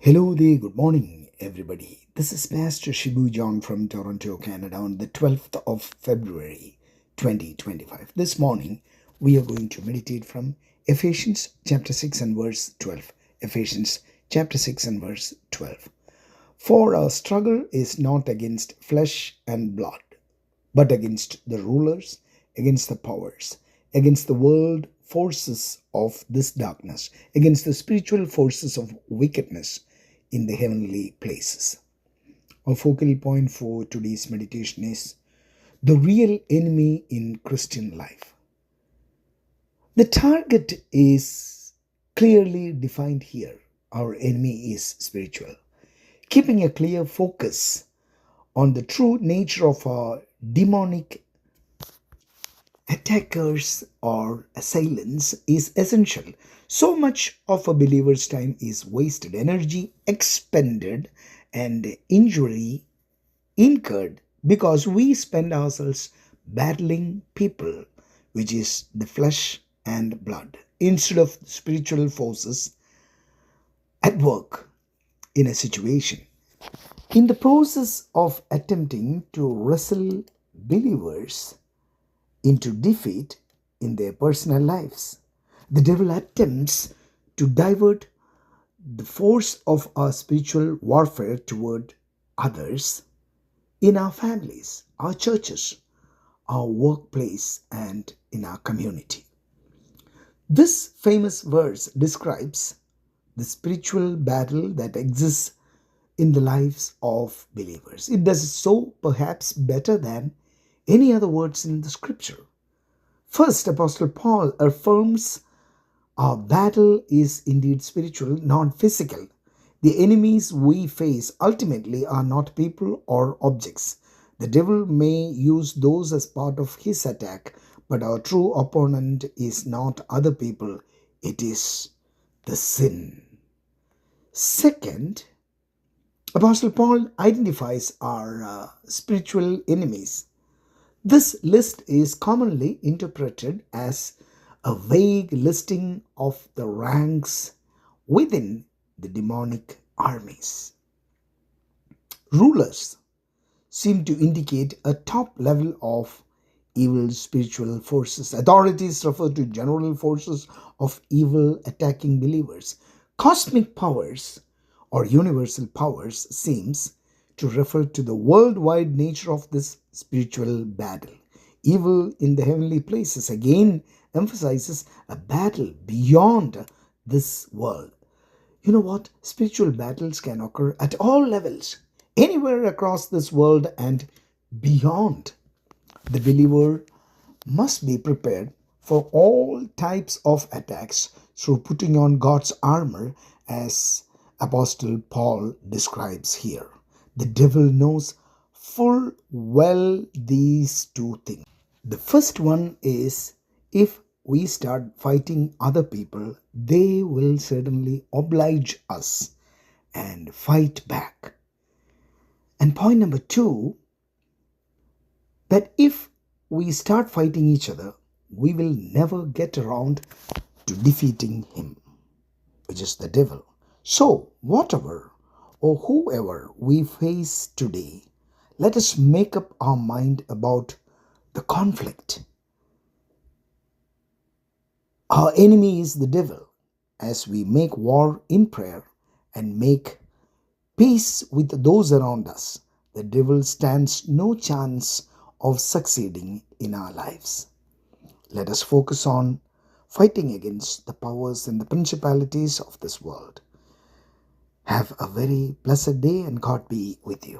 Hello there, good morning, everybody. This is Pastor Shibu John from Toronto, Canada, on the 12th of February 2025. This morning, we are going to meditate from Ephesians chapter 6 and verse 12. Ephesians chapter 6 and verse 12. For our struggle is not against flesh and blood, but against the rulers, against the powers, against the world forces of this darkness, against the spiritual forces of wickedness in the heavenly places. Our focal point for today's meditation is the real enemy in Christian life. The target is clearly defined here. Our enemy is spiritual. Keeping a clear focus on the true nature of our demonic attackers or assailants is essential. So much of a believer's time is wasted, energy expended, and injury incurred because we spend ourselves battling people, which is the flesh and blood, instead of spiritual forces at work in a situation. In the process of attempting to wrestle believers into defeat in their personal lives, the devil attempts to divert the force of our spiritual warfare toward others in our families, our churches, our workplace, and in our community. This famous verse describes the spiritual battle that exists in the lives of believers. It does so perhaps better than any other words in the scripture. First, Apostle Paul affirms our battle is indeed spiritual, not physical. The enemies we face ultimately are not people or objects. The devil may use those as part of his attack, but our true opponent is not other people, it is the sin. Second, Apostle Paul identifies our spiritual enemies. This list is commonly interpreted as a vague listing of the ranks within the demonic armies. Rulers seem to indicate a top level of evil spiritual forces. Authorities refer to general forces of evil attacking believers. Cosmic powers or universal powers seems to refer to the worldwide nature of this spiritual battle. Evil in the heavenly places again emphasizes a battle beyond this world. You know what? Spiritual battles can occur at all levels, anywhere across this world and beyond. The believer must be prepared for all types of attacks through putting on God's armor, as Apostle Paul describes here. The devil knows full well these two things. The first one is, if we start fighting other people, they will certainly oblige us and fight back. And point number two, that if we start fighting each other, we will never get around to defeating him, which is the devil. So, whatever or whoever we face today, let us make up our mind about the conflict. Our enemy is the devil. As we make war in prayer and make peace with those around us, the devil stands no chance of succeeding in our lives. Let us focus on fighting against the powers and the principalities of this world. Have a very blessed day, and God be with you.